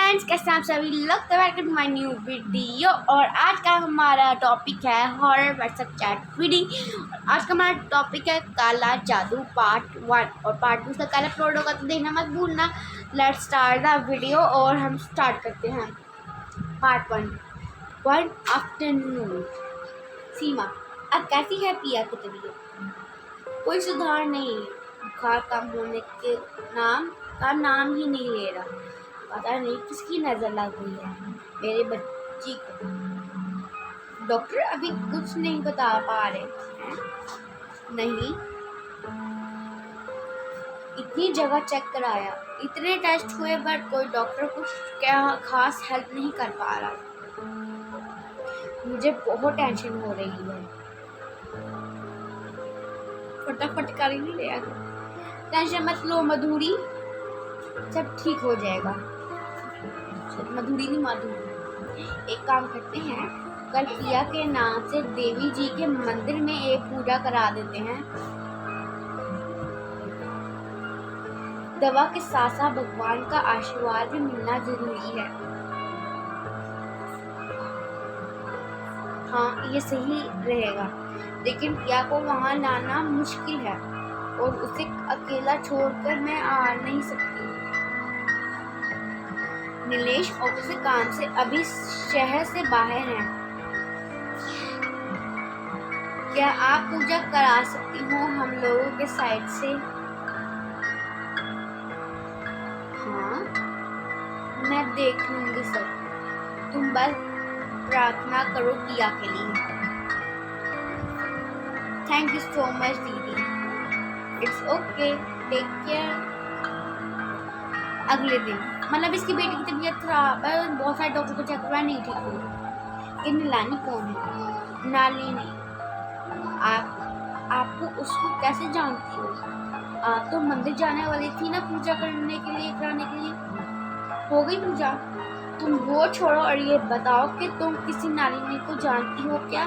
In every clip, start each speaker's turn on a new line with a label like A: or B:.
A: Friends, कैसे हैं आप सभी लोग। तो welcome to my new video. और आज का हमारा टॉपिक है हॉरर वर्सेस चैट रीडिंग। आज का हमारा टॉपिक है काला जादू पार्ट 1 और पार्ट 2 से कल अपलोड होगा, तो देखना मत भूलना। लेट्स स्टार्ट द वीडियो और हम स्टार्ट करते हैं पार्ट 1। One afternoon. सीमा, अब कैसी है पिया की तबीयत? कोई सुधार नहीं, बुखार कम होने के नाम ही नहीं ले रहा। पता नहीं किसकी नजर लग गई है मेरे बच्ची को। डॉक्टर अभी कुछ नहीं बता पा रहे हैं। नहीं, इतनी जगह चेक कराया, इतने टेस्ट हुए, बट कोई डॉक्टर कुछ क्या खास हेल्प नहीं कर पा रहा। मुझे बहुत टेंशन हो रही है। फटाफट कर ही लिया। टेंशन मत लो मधुरी, सब ठीक हो जाएगा। मधुरी नहीं, माधुरी। एक काम करते हैं, कल पिया के नाम से देवी जी के मंदिर में एक पूजा करा देते हैं। दवा के साथ साथ भगवान का आशीर्वाद भी मिलना जरूरी है। हाँ, ये सही रहेगा, लेकिन पिया को वहाँ लाना मुश्किल है और उसे अकेला छोड़कर मैं आ नहीं सकती। नीलेश ऑफिस के काम से अभी शहर से बाहर हैं। क्या आप पूजा करा सकती हो हम लोगों के साइड से? हाँ, मैं देख लूंगी सब। तुम बस प्रार्थना करो पिया के लिए। थैंक यू सो मच दीदी। It's okay, take care. अगले दिन, मतलब इसकी बेटी की तबीयत खराब है, बहुत सारे डॉक्टर को चेक करवाया, नहीं ठीक हुई। कि नीलानी कौन है? नालिनी। आपको उसको कैसे जानती हो? आप तो मंदिर जाने वाली थी ना पूजा करने के लिए, कराने के लिए। हो गई पूजा? तुम वो छोड़ो और ये बताओ कि तुम किसी नालिनी को जानती हो क्या?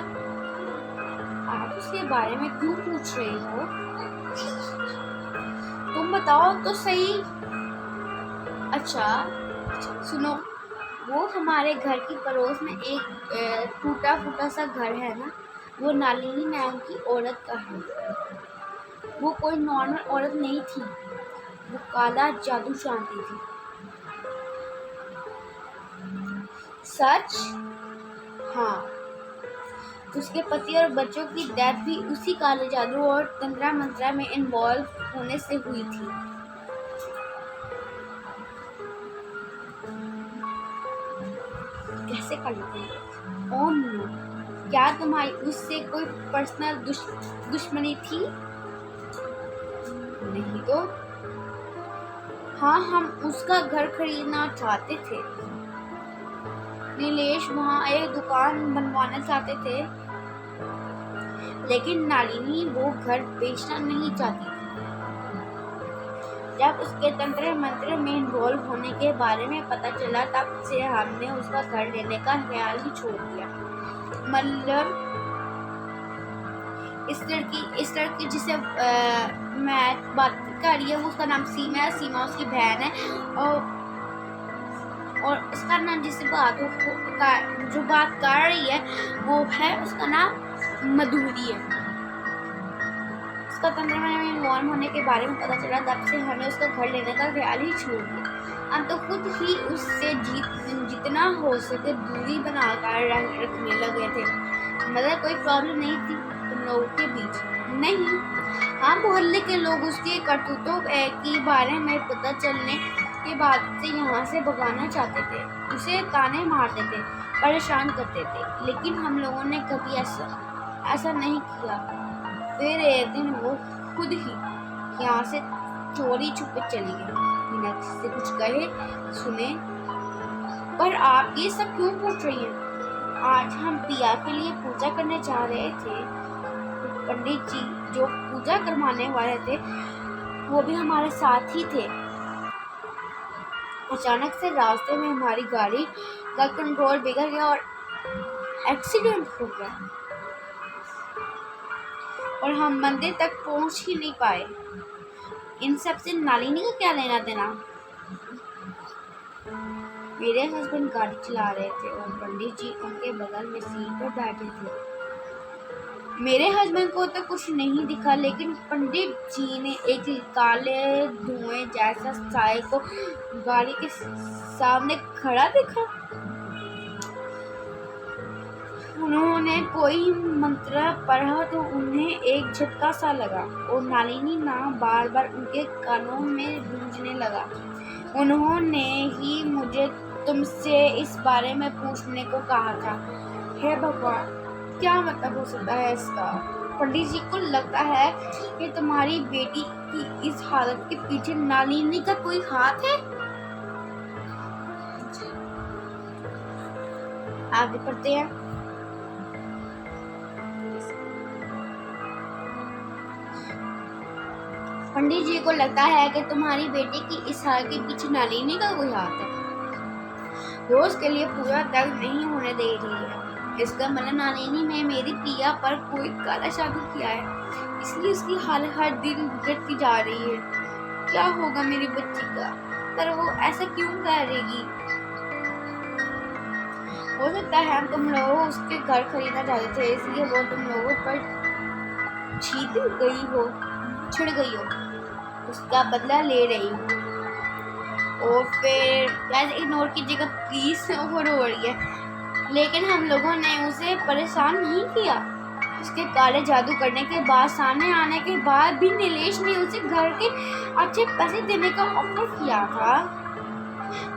A: आप उसके बारे में क्यों पूछ रही हो? तुम बताओ तो सही। अच्छा, सुनो, वो हमारे घर की पड़ोस में एक टूटा फूटा सा घर है ना, वो नालिनी नाम की औरत का है। वो कोई नॉर्मल औरत नहीं थी, वो काला जादू जानती थी। सच? हाँ, उसके पति और बच्चों की डेथ भी उसी काले जादू और तंत्र मंत्र में इन्वॉल्व होने से हुई थी। कैसे कर लेते हैं? ओह नो, क्या तुम्हारी उससे कोई पर्सनल दुश्मनी थी? नहीं तो। हाँ, हम उसका घर खरीदना चाहते थे। नीलेश वहाँ एक दुकान बनवाना चाहते थे, लेकिन नालिनी वो घर बेचना नहीं चाहती थी। जब उसके तंत्र मंत्र में इन्वॉल्व होने के बारे में पता चला, तब से हमने उसका घर लेने का ख्याल ही छोड़ दिया। मतलब इस लड़की जिसे मैं बात कर रही हूँ, उसका नाम सीमा है। सीमा उसकी बहन है, और उसका नाम जिससे जो बात कर रही है वो है, उसका नाम मधुरी है। उसका तंत्र में इन्वॉल्व होने के बारे में पता चला, तब से हमें उसका घर लेने का ख्याल ही छोड़ दिया। हम तो खुद ही उससे जितना हो सके दूरी बनाकर रखने लगे थे। मतलब कोई प्रॉब्लम नहीं थी तुम लोगों के बीच? नहीं। हाँ, मोहल्ले के लोग उसके करतूतों के बारे में पता चलने के बाद से यहाँ से भगाना चाहते थे, उसे ताने मारते थे, परेशान करते थे, लेकिन हम लोगों ने कभी ऐसा नहीं किया। फिर एक दिन वो खुद ही यहाँ से चोरी छुपे चली गई, बिना किसी से कुछ कहे सुने। पर आप ये सब क्यों पूछ रही हैं? आज हम पिया के लिए पूजा करने जा रहे थे। पंडित जी जो पूजा करवाने वाले थे वो भी हमारे साथ ही थे। अचानक से रास्ते में हमारी गाड़ी का कंट्रोल बिगड़ गया और एक्सीडेंट हो गया, और हम मंदिर तक पहुंच ही नहीं पाए। इन सब से नालिनी का क्या लेना देना? मेरे हस्बैंड गाड़ी चला रहे थे और पंडित जी उनके बगल में सीट पर बैठे थे। मेरे हस्बैंड को तो कुछ नहीं दिखा, लेकिन पंडित जी ने एक काले धुएं जैसा साए को गाड़ी के सामने खड़ा देखा। उन्होंने कोई मंत्र पढ़ा तो उन्हें एक झटका सा लगा और नलिनी नाम बार बार उनके कानों में गूंजने लगा। उन्होंने ही मुझे तुमसे इस बारे में पूछने को कहा था। हे भगवान, क्या मतलब हो सकता है इसका? पंडित जी को लगता है कि तुम्हारी बेटी की इस हालत के पीछे नलिनी का कोई हाथ है। आगे पढ़ते हैं। पंडित जी को लगता है कि तुम्हारी बेटी की इस हालत के पीछे नलिनी का कोई हाथ है। रोज के लिए पूरा दर्द नहीं होने दे रही है। इसका मतलब नलिनी ने मेरी पिया पर कोई काला जादू किया है, इसलिए उसकी हालत हर दिन बिगड़ती जा रही है। क्या होगा मेरी बच्ची का? पर वो ऐसा क्यों करेगी? हो सकता है तुम लोग उसके घर खरीदना चाहते थे, इसलिए वो तुम लोगों पर छिड़ गई हो, उसका बदला ले रही हो। और फिर प्लीज इग्नोर कीजिएगा, प्लीज। वो रो रही है, लेकिन हम लोगों ने उसे परेशान नहीं किया। उसके काले जादू करने के बाद, सामने आने के बाद भी नीलेश ने उसे घर के अच्छे पैसे देने का ऑफर किया था।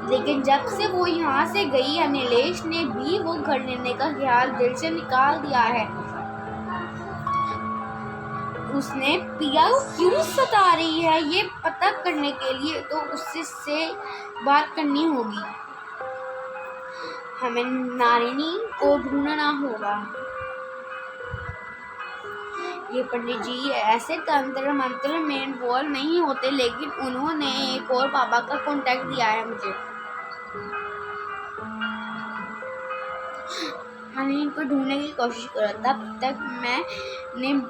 A: लेकिन जब से वो यहाँ से गई है, नीलेश ने भी वो घर लेने का ख्याल दिल से निकाल दिया है। उसने पिया को क्यों सता रही है, ये पता करने के लिए तो उससे बात करनी होगी। हमें नलिनी को ढूंढना होगा। ये पंडित जी ऐसे तंत्र मंत्र में इन्वॉल्व नहीं होते, लेकिन उन्होंने एक और पापा का कांटेक्ट दिया है मुझे। नलिनी को ढूंढने की कोशिश करो, तब तक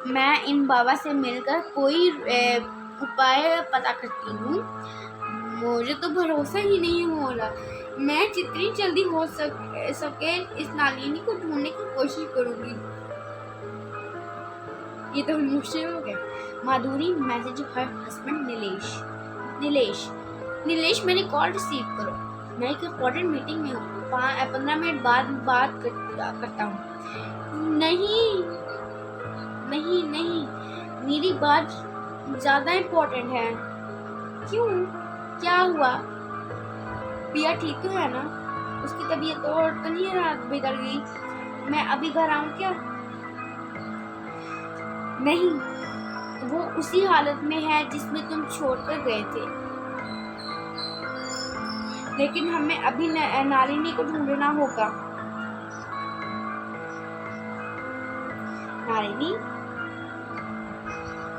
A: मैं इन बाबा से मिलकर कोई उपाय पता करती हूँ। मुझे तो भरोसा ही नहीं हो रहा। मैं जितनी जल्दी हो सके इस नलिनी को ढूंढने की कोशिश करूंगी। ये तो मुश्किल हो गया। माधुरी मैसेज हर हस्बैंड नीलेश मेरी कॉल रिसीव करो, मैं एक इम्पोर्टेंट मीटिंग में हूँ, 15 मिनट बाद बात करता हूँ। नहीं, मेरी बात ज़्यादा इम्पोर्टेंट है। क्यों? क्या हुआ? पिया ठीक तो है ना? उसकी तबीयत तो नहीं है बिगड़ गई? मैं अभी घर आऊँ क्या? नहीं, वो उसी हालत में है जिसमें तुम छोड़कर गए थे। लेकिन हमें अभी नलिनी को ढूंढना होगा। नलिनी?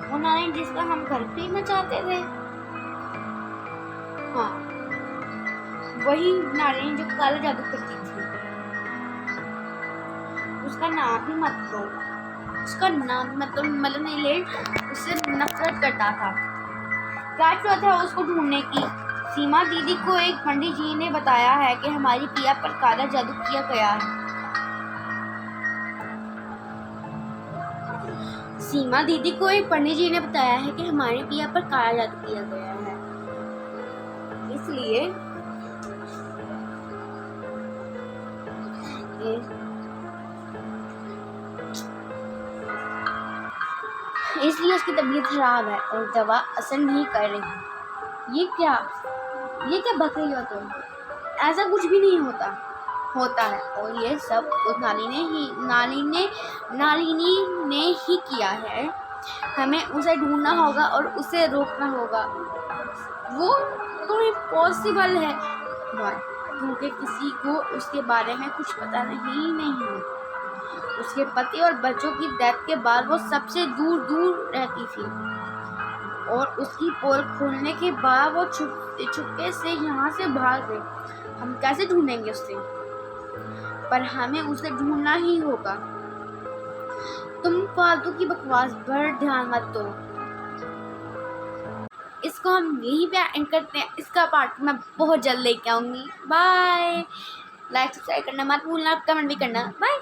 A: वो नलिनी जिसका हम घर खरीदना चाहते थे? हाँ, वही नलिनी जो काला जादू करती थी। उसका नाम भी मत लो। उसका नाम मतलब नीलेश उससे नफरत करता था। क्या जरूरत है उसको ढूंढने की? सीमा दीदी को एक पंडित जी ने बताया है कि हमारी पिया पर काला जादू किया गया है। सीमा दीदी को एक पंडित जी ने बताया है कि हमारी पिया पर काला जादू किया गया है, इसलिए उसकी तबीयत खराब है और दवा असर नहीं कर रही। ये क्या बक रही हो तुम? ऐसा कुछ भी नहीं होता है और ये सब उस नलिनी ने ही किया है। हमें उसे ढूंढना होगा और उसे रोकना होगा। वो तो इम्पॉसिबल है, क्योंकि किसी को उसके बारे में कुछ पता नहीं है। उसके पति और बच्चों की डेथ के बाद वो सबसे दूर रहती थी और उसकी पोल खोलने के बाद वो चुपके से यहाँ से भाग गई। हम कैसे ढूंढेंगे उसे? पर हमें उसे ढूंढना ही होगा। तुम फालतू की बकवास पर ध्यान मत दो। इस इसको हम यहीं पे एंड करते हैं। इसका पार्ट मैं बहुत जल्द लेके आऊँगी। बाय। लाइक सब्सक्राइब करना मत भूलना, कमेंट भी करना। बाय।